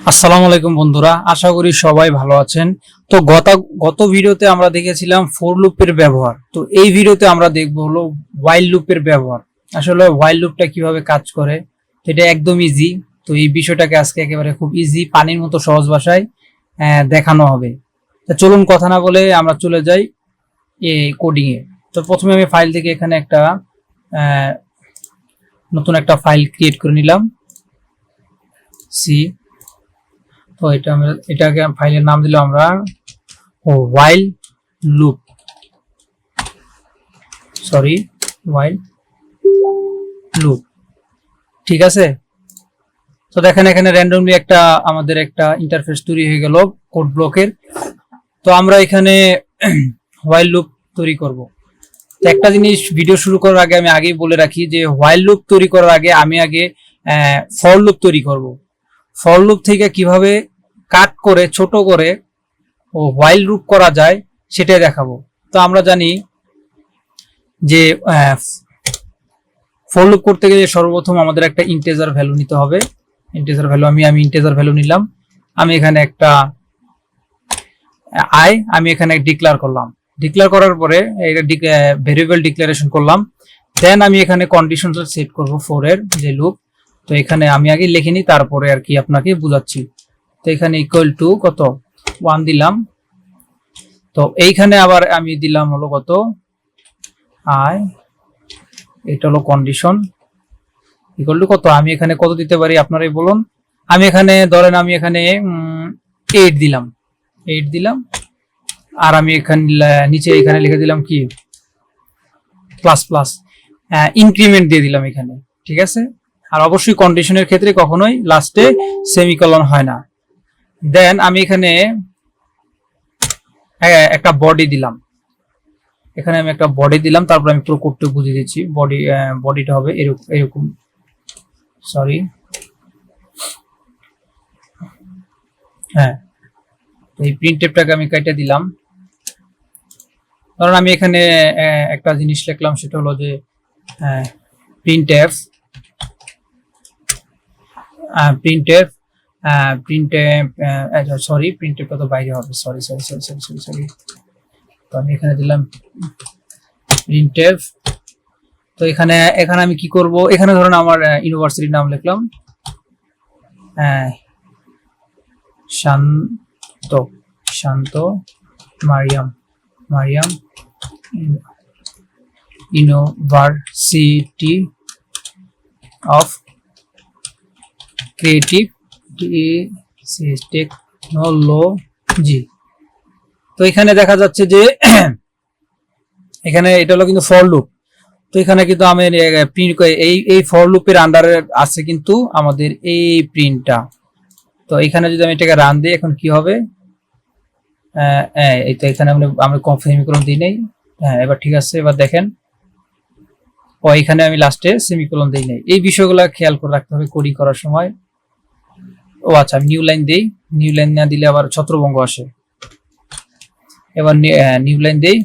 আসসালামু আলাইকুম বন্ধুরা, আশা করি সবাই ভালো আছেন। তো গত ভিডিওতে আমরা দেখেছিলাম ফর লুপের ব্যবহার। তো এই ভিডিওতে আমরা দেখব হলো হোয়াইল লুপের ব্যবহার। আসলে হোয়াইল লুপটা কিভাবে কাজ করে, তো এটা একদম ইজি। তো এই বিষয়টাকে আজকে একেবারে খুব ইজি পানির মতো সহজ ভাষায় দেখানো হবে। তো চলুন কথা না বলে আমরা চলে যাই এই কোডিং এ। তো প্রথমে আমি ফাইল থেকে এখানে একটা নতুন একটা ফাইল ক্রিয়েট করে নিলাম, সি। তো এটাকে ফাইলের নাম দিলাম আমরা হোয়াইল লুপ, হোয়াইল লুপ। ঠিক আছে। তো দেখেন এখানে র্যান্ডমলি আমাদের একটা ইন্টারফেস তৈরি হয়ে গেল কোড ব্লকের। তো আমরা এখানে হোয়াইল লুপ তৈরি করব। তো একটা জিনিস ভিডিও শুরু করার আগে আমি আগেই বলে রাখি যে হোয়াইল লুপ তৈরি করার আগে আমি আগে ফর লুপ তৈরি করব। ফর লুপ থেকে কিভাবে কাট করে ছোট করে ও হোয়াইল লুপ করা যায় সেটাই দেখাবো। তো আমরা জানি যে ফর লুপ করতে গেলে সর্বপ্রথম আমাদের একটা ইন্টিজার ভ্যালু নিতে হবে। ইন্টিজার ভ্যালু আমি ইন্টিজার ভ্যালু নিলাম। আমি এখানে একটা আমি এখানে ডিক্লেয়ার করলাম। ডিক্লেয়ার করার পরে এটা ভেরিয়েবল ডিক্লারেশন করলাম। দেন আমি এখানে কন্ডিশন সেট করব ফর এর যে লুপ। তো এখানে আমি আগে লিখে নিই, তারপরে আর কি আপনাকে বুঝাচ্ছি। তো এখানে ইকুয়াল টু কত 1 দিলাম। তো এইখানে আবার আমি দিলাম হলো কত এটা হলো কন্ডিশন ইকুয়াল টু কত। আমি এখানে কত দিতে পারি আপনারাই বলুন। আমি এখানে ধরেন আমি এখানে 8 দিলাম। আর আমি এখানে নিচে এখানে লিখে দিলাম কি প্লাস প্লাস ইনক্রিমেন্ট দিয়ে দিলাম এখানে। ঠিক আছে। আর অবশ্যই কন্ডিশনের ক্ষেত্রে কখনোই লাস্টে সেমিকলন হয় না। দেন আমি এখানে একটা বডি দিলাম। এখানে আমি একটা বডি দিলাম, তারপর আমি পুরো কোডটা বুঝিয়ে দিচ্ছি। বডিটা হবে এরকম হ্যাঁ। তো এই প্রিন্টএফটাকে আমি কেটে দিলাম। কারণ আমি এখানে একটা জিনিস লিখলাম, সেটা হলো যে প্রিন্টএফ প্রিন্টএফটা তো বাইরে হবে। সরি। তো আমি এখানে দিলাম প্রিন্টএফ। তো এখানে আমি কি করব, এখানে ধরুন আমার ইউনিভার্সিটির নাম লিখলাম Shanto Mariam university of creative technology. তো এখানে দেখা যাচ্ছে যে এখানে এটা হলো কিন্তু ফর লুপ। তো এখানে কিন্তু আমি প্রিন্ট এই ফর লুপের আন্ডারে আছে কিন্তু আমাদের এই প্রিন্টটা। তো এখানে যদি আমি এটাকে রান দিই, এখন কি হবে, এই তো এখানে আমরা সেমিকোলন দিই নাই। হ্যাঁ, এবার ঠিক আছে। এবার দেখেন এখানে আমি লাস্টে সেমিকোলন দিই নাই। এই বিষয়গুলো খেয়াল করে রাখতে হবে কোডিং করার সময়। আচ্ছা, আমি নিউ লাইন দেই। নিউ লাইন না দিলে আবার ছত্রভঙ্গ আসে। এবার নিউ লাইন দেই।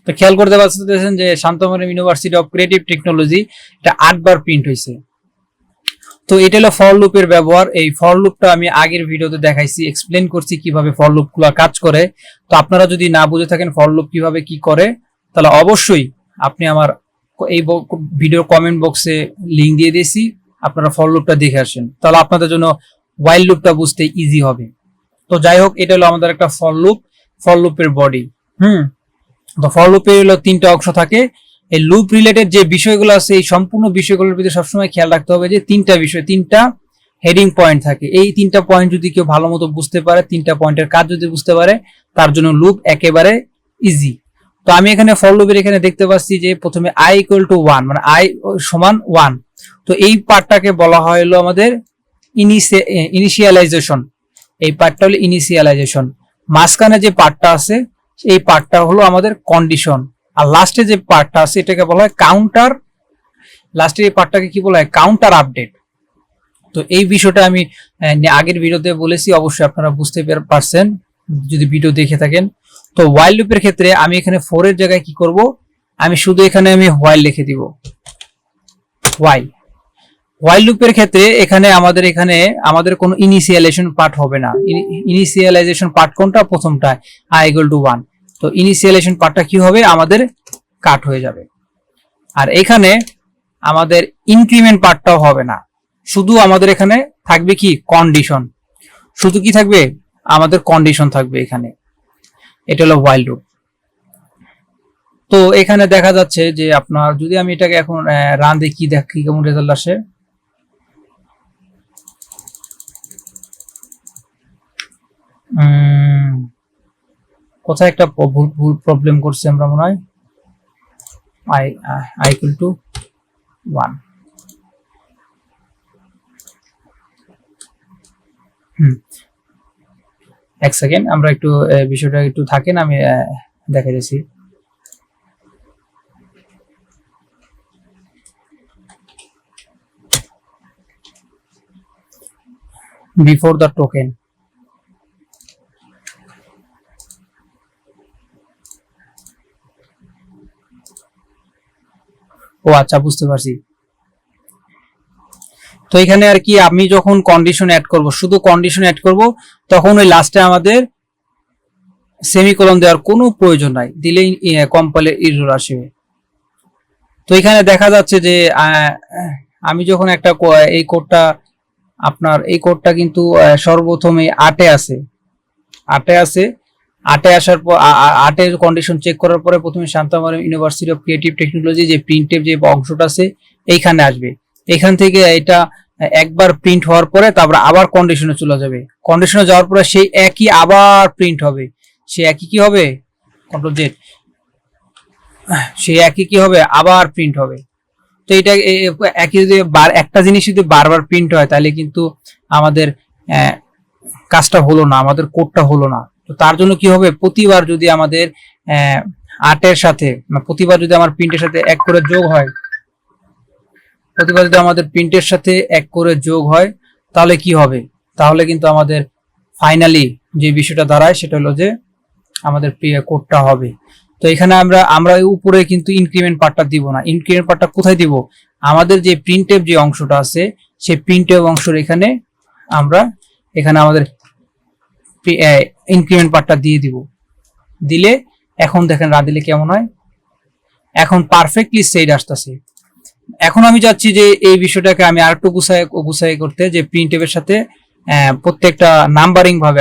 তো খেয়াল করতে পারছেন যে শান্তমারিয়াম ইউনিভার্সিটি অফ ক্রিয়েটিভ টেকনোলজি এটা 8 বার প্রিন্ট হয়েছে। তো এটা হলো ফর লুপের ব্যবহার। এই ফর লুপটা আমি আগের ভিডিওতে দেখাইছি, এক্সপ্লেন করছি কিভাবে ফর লুপগুলো কাজ করে। তো আপনারা যদি না বুঝে থাকেন ফর লুপ কিভাবে কি করে, তাহলে অবশ্যই আপনি আমার এই ভিডিওর কমেন্ট বক্সে লিংক দিয়ে দিয়েছি, আপনারা ফর লুপটা দেখে আসেন, তাহলে আপনাদের জন্য হোয়াইল লুপটা বুঝতে ইজি হবে। তো যাই হোক, এটা হলো আমাদের একটা ফর লুপের বডি। তো ফর লুপের হলো 3টা অংশ থাকে। এই লুপ রিলেটেড যে বিষয়গুলো আছে, এই সম্পূর্ণ বিষয়গুলোর ভিতরে সবসময় খেয়াল রাখতে হবে যে 3টা হেডিং পয়েন্ট থাকে। এই 3টা পয়েন্ট যদি কেউ ভালো মতো বুঝতে পারে, 3টা পয়েন্টের কাজ যদি বুঝতে পারে, তার জন্য লুপ একেবারে ইজি। তো আমি এখানে ফর লুপের এখানে দেখতে পাচ্ছি যে প্রথমে i = 1, মানে i সমান 1। তো এই পার্টটাকে বলা হয় হলো আমাদের ইনিশিয়ালাইজেশন। এই পার্টটা হলো ইনিশিয়ালাইজেশন। মাঝখানে যে পার্টটা আছে এই পার্টটা হলো আমাদের কন্ডিশন। আর লাস্টে যে পার্টটা আছে এটাকে বলা হয় কাউন্টার। লাস্টের এই পার্টটাকে কি বলা হয়, কাউন্টার আপডেট। তো এই বিষয়টা আমি আগের ভিডিওতে বলেছি, অবশ্যই আপনারা বুঝতে পারছেন যদি ভিডিও দেখে থাকেন। তো হোয়াইল লুপের ক্ষেত্রে আমি এখানে 4 এর জায়গায় কি করব, আমি শুধু এখানে হোয়াইল লিখে দিব, হোয়াইল। হোয়াইল লুপের ক্ষেত্রে এখানে আমাদের কোনো ইনিশিয়ালাইজেশন পার্ট হবে না। ইনিশিয়ালাইজেশন পার্ট কোনটা? প্রথমটা, i equal to 1। তো ইনিশিয়ালাইজেশন পার্টটা কি হবে? আমাদের কাট হয়ে যাবে। আর এখানে আমাদের ইনক্রিমেন্ট পার্টটাও হবে না, শুধু আমাদের এখানে থাকবে কি? কন্ডিশন। শুধু কি থাকবে? আমাদের কন্ডিশন থাকবে এখানে। এটা হলো হোয়াইল লুপ। তো এখানে দেখা যাচ্ছে যে আপনার যদি আমি এটাকে এখন রান দিই, কি দেখি কেমন রেজাল্ট আসে। কোথায় একটা ভুল প্রবলেম করছে আমরা মনে হয়। i equal to 1। এক সেকেন্ড, আমরা একটু বিষয়টা একটু থাকেন, আমি দেখা দিচ্ছি। বিফোর দ্য টোকেন, ও আচ্ছা, বুঝতে পারছি। তো এখানে আর কি, আমি যখন কন্ডিশন অ্যাড করব, শুধু কন্ডিশন অ্যাড করব, তখন ওই লাস্টে আমাদের সেমিকোলন দেওয়ার কোনো প্রয়োজন নাই, দিলেই কম্পাইলার এরর আসবে। তো এখানে দেখা যাচ্ছে যে আমি যখন একটা এই কোডটা, আপনার এই কোডটা কিন্তু সর্বপ্রথমে 8 আছে, 8 আসার পর 8 এর কন্ডিশন চেক করার পরে প্রথমে শান্তামারম ইউনিভার্সিটি অফ ক্রিয়েটিভ টেকনোলজি যে প্রিন্টএফ যে অংশটা আছে এইখানে আসবে। এখান থেকে এটা একবার প্রিন্ট হওয়ার পরে তারপর আবার কন্ডিশনে চলে যাবে। কন্ডিশনে যাওয়ার পরে সেই একই আবার প্রিন্ট হবে। সেই একই কি হবে? Control Z. সেই একই কি হবে? আবার প্রিন্ট হবে। তো এটা একই যদি একটা জিনিস যদি বারবার প্রিন্ট হয় তাহলে কিন্তু আমাদের কাজটা হলো না, আমাদের কোডটা হলো না। তো তার জন্য কি হবে? প্রতিবার যদি আমাদের 8 এর সাথে, প্রতিবার যদি আমার প্রিন্টের সাথে এক করে যোগ হয়, প্রতিবার যদি আমাদের প্রিন্টের সাথে এক করে যোগ হয়, তাহলে কি হবে? তাহলে কিন্তু আমাদের ফাইনালি যে বিষয়টা দাঁড়ায় সেটা হলো যে আমাদের কোডটা হবে। তো এখানে আমরা উপরে কিন্তু ইনক্রিমেন্ট পার্টটা দিব না। ইনক্রিমেন্ট পার্টটা কোথায় দিব? আমাদের যে প্রিন্টএফ যে অংশটা আছে সেই প্রিন্টএফ অংশের এখানে আমরা আমাদের ইনক্রিমেন্ট পার্টটা দিয়ে দিব। দিলে এখন দেখেন রান দিলে কেমন হয়। এখন পারফেক্টলি সেট আসতেছে। এখন আমি চাচ্ছি যে এই বিষয়টাকে আমি আরেকটু গুছাই করতে, যে প্রিন্টএফ এর সাথে প্রত্যেকটা নাম্বারিং ভাবে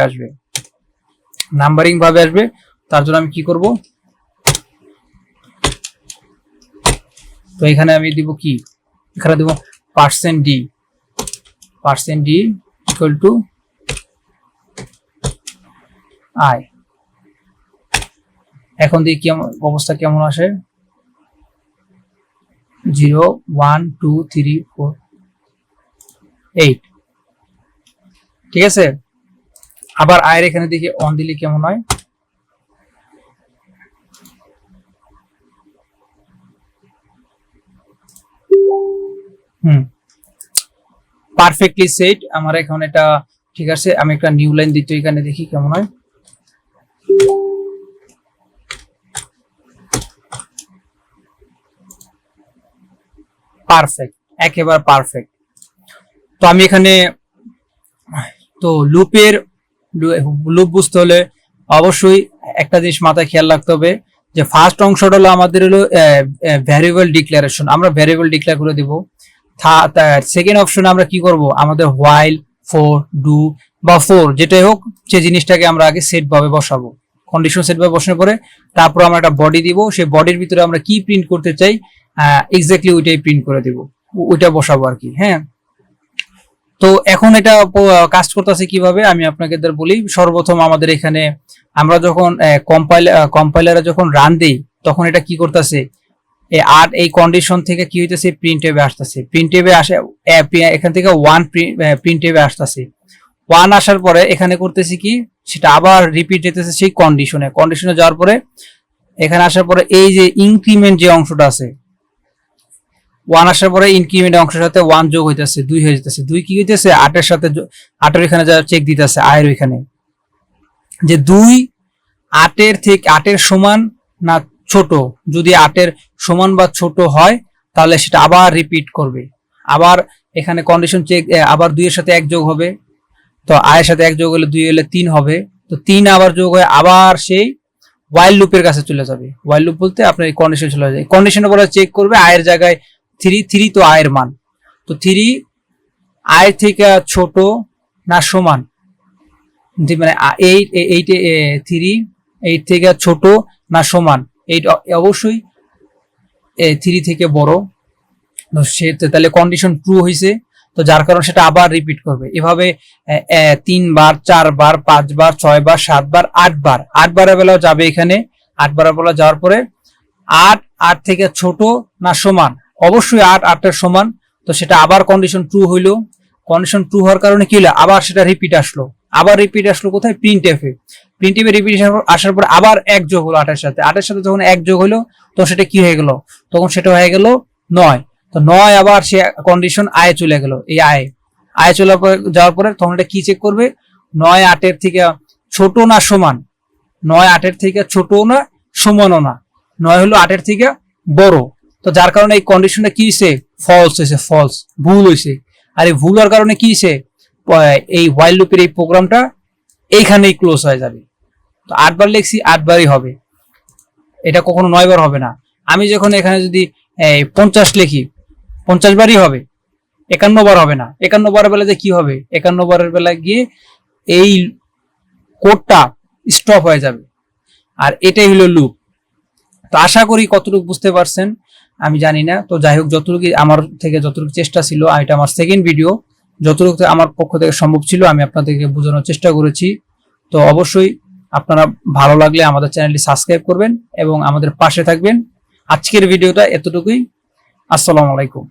আসবে, তার জন্য আমি কি করব? তো এখানে আমি দিব কি? এখানে দেব %d ইকুয়াল টু i। এখন দেখি কি অবস্থা কেমন আসে। 0 1 2 3 4 8। ঠিক আছে, আবার i এর এখানে দেখি অন দিলে কেমন হয়। পারফেক্টলি সেট আমার এখন এটা ঠিক আছে। আমি একটা নিউ লাইন দিতে এখানে দেখি কেমন হয়। পারফেক্ট, একেবারে পারফেক্ট। তো আমি এখানে তো লুপ বুঝতে হলে অবশ্যই একটা জিনিস মাথায় খেয়াল রাখতে হবে, যে ফার্স্ট অংশটা হলো আমাদের হলো ভ্যারিয়েবল ডিক্লারেশন, আমরা ভ্যারিয়েবল ডিক্লেয়ার করে দিব। সেকেন্ড অপশনে আমরা কি করব? আমাদের হোয়াইল, ফর, ডু বা ফর যেটাই হোক, সেই জিনিসটাকে আমরা আগে সেট ভাবে বসাবো। কন্ডিশন সেট ভাবে বসানোর পরে তারপর আমরা একটা বডি দিব, সেই বডির ভিতরে আমরা কি প্রিন্ট করতে চাই এক্স্যাক্টলি ওইটাই প্রিন্ট করে দিব, ওইটা বসাবো আর কি। হ্যাঁ, তো এখন এটা কাজ করতেছে কিভাবে আমি আপনাকে বলি। সর্বপ্রথম আমাদের এখানে আমরা যখন কম্পাইলারে যখন রান দেই তখন এটা কি করতেছে? এই কন্ডিশন থেকে কি হইতেছে? প্রিন্টএফে আসতেছে। প্রিন্টএফে আসে এখান থেকে 1 প্রিন্টএফে আসতেছে। 1 আসার পরে এখানে করতেছি কি? সেটা আবার রিপিট যেতেছে সেই কন্ডিশনে যাওয়ার পরে এখানে আসার পরে এই যে ইনক্রিমেন্ট যে অংশটা আছে, 1 আসার পরে ইনক্রিমেন্ট অংশের সাথে 1 যোগ হইতেছে, 2 হয়ে যেতেছে। 2 কি হইতেছে? 8 এর সাথে 8 এর এখানে যা চেক দিতেছে i এর এখানে, যে 2 8 এর সমান না ছোট। যদি 8 এর সমান বা ছোট হয় তাহলে সেটা আবার রিপিট করবে, আবার এখানে কন্ডিশন চেক আবার 2 এর সাথে 1 যোগ হবে, তো i এর সাথে 1 যোগ হলে 2 হলে 3 হবে, তো 3 আবার যোগ হয়ে আবার সেই ওয়াইল লুপের কাছে চলে যাবে। ওয়াইল লুপ বলতে আপনার এই কন্ডিশন চলে যায়, কন্ডিশনের পরে চেক করবে i এর জায়গায় 3 তো i এর মান, তো 3 i থেকে ছোট না সমান, মানে 8 থেকে ছোট না সমান, 8 অবশ্যই 3 থেকে বড়, তো সে তাহলে কন্ডিশন ট্রু হয়েছে, তো যার কারণে সেটা আবার রিপিট করবে। এভাবে 3 বার 4 বার 5 বার 6 বার 7 বার 8 বার, 8 বারের বেলা যাবে এখানে, 8 বারের বেলা যাওয়ার পরে 8 থেকে ছোট না সমান, অবশ্যই 8 এর সমান, তো সেটা আবার কন্ডিশন ট্রু হইলো। কন্ডিশন ট্রু হওয়ার কারণে কি হলো, আবার সেটা রিপিট আসলো, আবার রিপিট আসলো কোথায়, প্রিন্টএফে। প্রিন্টএফে রিপিট আসার পর আবার 1 যোগ হলো 8 এর সাথে, 8 এর সাথে যখন 1 যোগ হলো তখন সেটা কি হয়ে গেল, তখন সেটা হয়ে গেল 9, তো 9 আবার সে কন্ডিশন আয়ে চলে গেল, এই আয়ে চলে যাওয়ার পরে তখন এটা কি চেক করবে, 9 8 এর থেকে ছোট না সমান, 9 8 এর থেকে ছোট না সমানও না, 9 হলো 8 এর থেকে বড়, তো যার কারণে এই কন্ডিশনটা কি হয়েছে, ফলস হয়েছে, ফলস ভুল হয়েছে। আর এই ভুল হওয়ার কারণে কি হয়েছে, এই হোয়াইল লুপের এই প্রোগ্রামটা এইখানেই ক্লোজ হয়ে যাবে। তো 8 বার লিখছি 8 বারই হবে, এটা কখনো 9 বার হবে না। আমি যখন এখানে যদি 50 লিখি 50 বারই হবে, 51 বার হবে না। 51 বারের বেলা যে কি হবে, 51 বারের বেলা গিয়ে এই কোডটা স্টপ হয়ে যাবে, আর এটাই হলো লুপ। তো আশা করি কতটুকু বুঝতে পারছেন আমি জানি না, তো যাই হোক যতটুকু আমার থেকে যতটুকু চেষ্টা ছিল, এটা আমার সেকেন্ড ভিডিও, যতটুকু আমার পক্ষ থেকে সম্ভব ছিল আমি আপনাদেরকে বোঝানোর চেষ্টা করেছি। তো অবশ্যই আপনারা ভালো লাগলে আমাদের চ্যানেলটি সাবস্ক্রাইব করবেন এবং আমাদের পাশে থাকবেন। আজকের ভিডিওটা এতটুকুই। আসসালামু আলাইকুম।